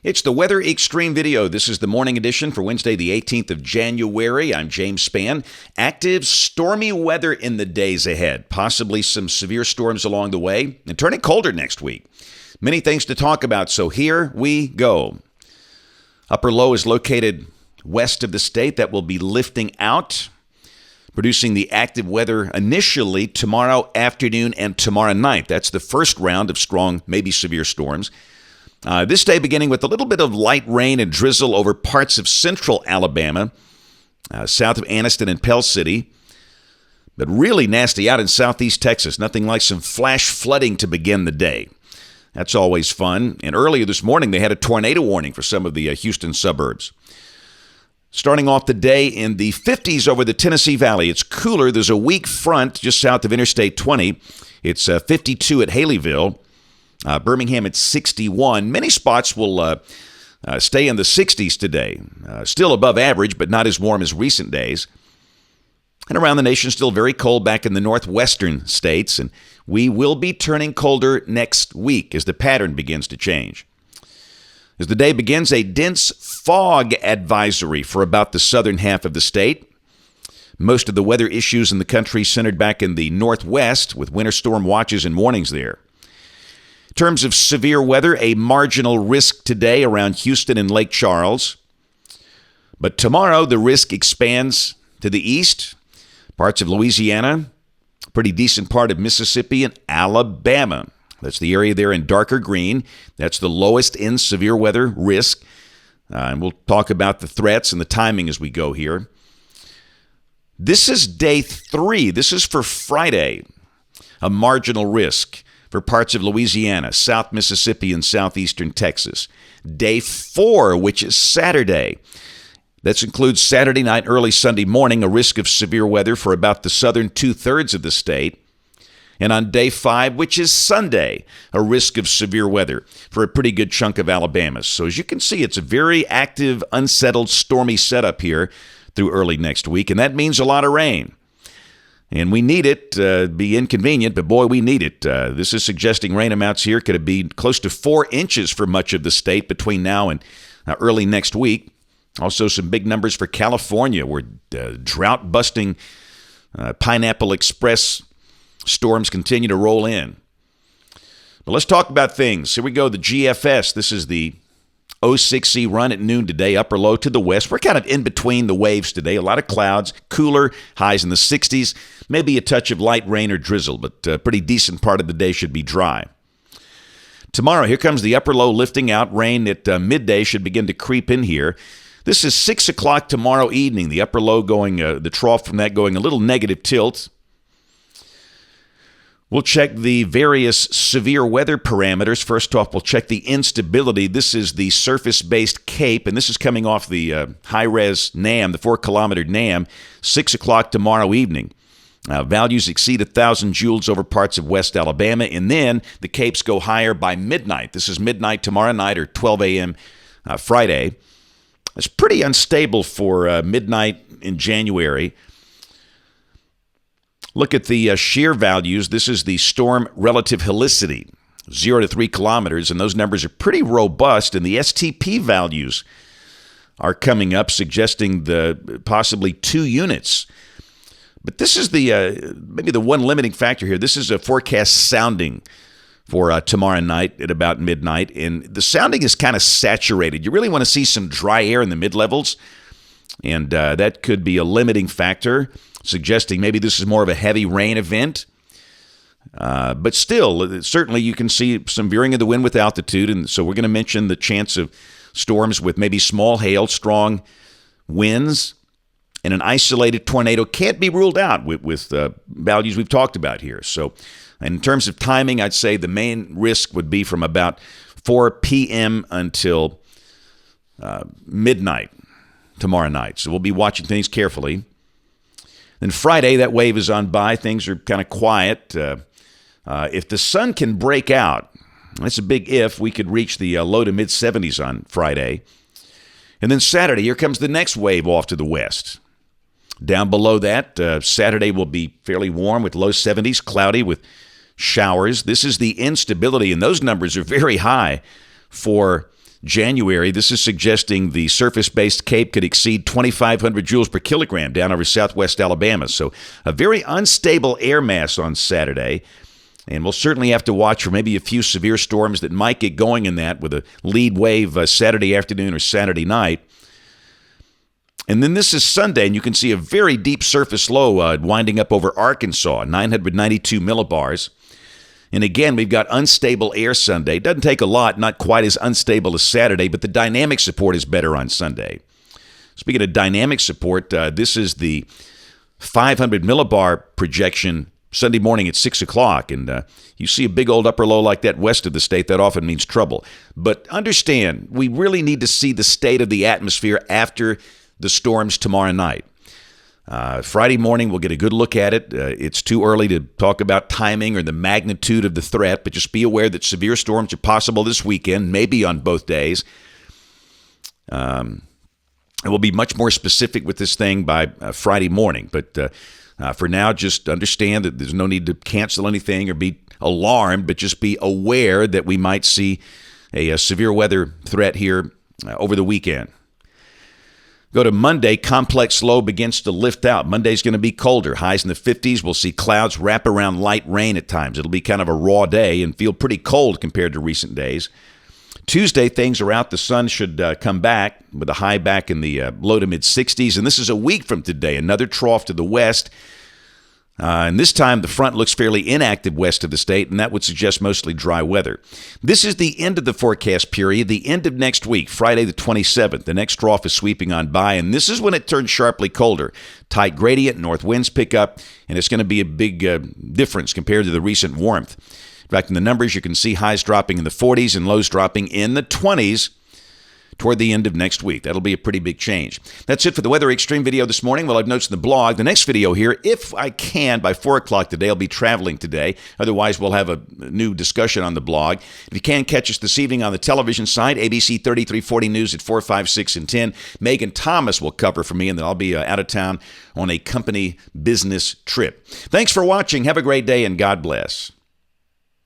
It's the Weather Xtreme video. This is the morning edition for Wednesday, the 18th of January. I'm James Spann. Active, stormy weather in the days ahead. Possibly some severe storms along the way and turning colder next week. Many things to talk about, so here we go. Upper low is located west of the state. That will be lifting out, producing the active weather initially tomorrow afternoon and tomorrow night. That's the first round of strong, maybe severe storms. This day beginning with a little bit of light rain and drizzle over parts of central Alabama, south of Anniston and Pell City, but really nasty out in southeast Texas. Nothing like some flash flooding to begin the day. That's always fun. And earlier this morning, they had a tornado warning for some of the Houston suburbs. Starting off the day in the 50s over the Tennessee Valley. It's cooler. There's a weak front just south of Interstate 20. It's 52 at Haleyville. Birmingham at 61. Many spots will stay in the 60s today. Still above average, but not as warm as recent days. And around the nation, still very cold back in the northwestern states. And we will be turning colder next week as the pattern begins to change. As the day begins, a dense fog advisory for about the southern half of the state. Most of the weather issues in the country centered back in the northwest with winter storm watches and warnings there. In terms of severe weather, a marginal risk today around Houston and Lake Charles. But tomorrow, the risk expands to the east, parts of Louisiana, a pretty decent part of Mississippi and Alabama. That's the area there in darker green. That's the lowest in severe weather risk. And we'll talk about the threats and the timing as we go here. This is day 3. This is for Friday, a marginal risk for parts of Louisiana, South Mississippi, and southeastern Texas. Day 4, which is Saturday. That includes Saturday night, early Sunday morning, a risk of severe weather for about the southern 2/3 of the state. And on day 5, which is Sunday, a risk of severe weather for a pretty good chunk of Alabama. So as you can see, it's a very active, unsettled, stormy setup here through early next week, and that means a lot of rain. And we need it, be inconvenient, but boy, we need it. This is suggesting rain amounts here could be close to 4 inches for much of the state between now and early next week. Also some big numbers for California, where drought-busting Pineapple Express storms continue to roll in. But let's talk about things. Here we go, the GFS. This is the 06C run at noon today, upper low to the west. We're kind of in between the waves today. A lot of clouds, cooler, highs in the 60s, maybe a touch of light rain or drizzle, but a pretty decent part of the day should be dry. Tomorrow, here comes the upper low lifting out. Rain at midday should begin to creep in here. This is 6 o'clock tomorrow evening. The upper low going, the trough from that going a little negative tilt. We'll check the various severe weather parameters. First off, we'll check the instability. This is the surface-based CAPE, and this is coming off the high-res NAM, the 4-kilometer NAM, 6 o'clock tomorrow evening. Values exceed 1,000 joules over parts of West Alabama, and then the CAPEs go higher by midnight. This is midnight tomorrow night or 12 a.m. Friday. It's pretty unstable for midnight in January. Look at the shear values. This is the storm relative helicity, 0 to 3 kilometers, and those numbers are pretty robust, and the STP values are coming up, suggesting the possibly 2 units. But this is the maybe the one limiting factor here. This is a forecast sounding for tomorrow night at about midnight, and the sounding is kind of saturated. You really want to see some dry air in the mid-levels, and that could be a limiting factor, suggesting maybe this is more of a heavy rain event. But still, certainly you can see some veering of the wind with altitude, and so we're going to mention the chance of storms with maybe small hail, strong winds, and an isolated tornado can't be ruled out with values we've talked about here. So in terms of timing, I'd say the main risk would be from about 4 p.m. until midnight tomorrow night. So we'll be watching things carefully. Then Friday, that wave is on by. Things are kind of quiet. If the sun can break out, that's a big if, we could reach the low to mid-70s on Friday. And then Saturday, here comes the next wave off to the west. Down below that, Saturday will be fairly warm with low 70s, cloudy with showers. This is the instability, and those numbers are very high for January. This is suggesting the surface-based CAPE could exceed 2,500 joules per kilogram down over southwest Alabama. So a very unstable air mass on Saturday. And we'll certainly have to watch for maybe a few severe storms that might get going in that with a lead wave Saturday afternoon or Saturday night. And then this is Sunday, and you can see a very deep surface low winding up over Arkansas, 992 millibars. And again, we've got unstable air Sunday. Doesn't take a lot, not quite as unstable as Saturday, but the dynamic support is better on Sunday. Speaking of dynamic support, this is the 500 millibar projection Sunday morning at 6 o'clock. And you see a big old upper low like that west of the state, that often means trouble. But understand, we really need to see the state of the atmosphere after the storms tomorrow night. Friday morning, we'll get a good look at it. It's too early to talk about timing or the magnitude of the threat, but just be aware that severe storms are possible this weekend, maybe on both days. And we'll be much more specific with this thing by Friday morning. But for now, just understand that there's no need to cancel anything or be alarmed, but just be aware that we might see a severe weather threat here over the weekend. Go to Monday, complex low begins to lift out. Monday's going to be colder. Highs in the 50s. We'll see clouds wrap around light rain at times. It'll be kind of a raw day and feel pretty cold compared to recent days. Tuesday, things are out. The sun should come back with a high back in the low to mid 60s. And this is a week from today. Another trough to the west. And this time, the front looks fairly inactive west of the state, and that would suggest mostly dry weather. This is the end of the forecast period, the end of next week, Friday the 27th. The next trough is sweeping on by, and this is when it turns sharply colder. Tight gradient, north winds pick up, and it's going to be a big difference compared to the recent warmth. In fact, in the numbers, you can see highs dropping in the 40s and lows dropping in the 20s. Toward the end of next week. That'll be a pretty big change. That's it for the Weather Xtreme video this morning. Well, I've notes in the blog. The next video here, if I can, by 4 o'clock today, I'll be traveling today. Otherwise, we'll have a new discussion on the blog. If you can, catch us this evening on the television side, ABC 3340 News at 4, 5, 6, and 10. Megan Thomas will cover for me, and then I'll be out of town on a company business trip. Thanks for watching. Have a great day, and God bless.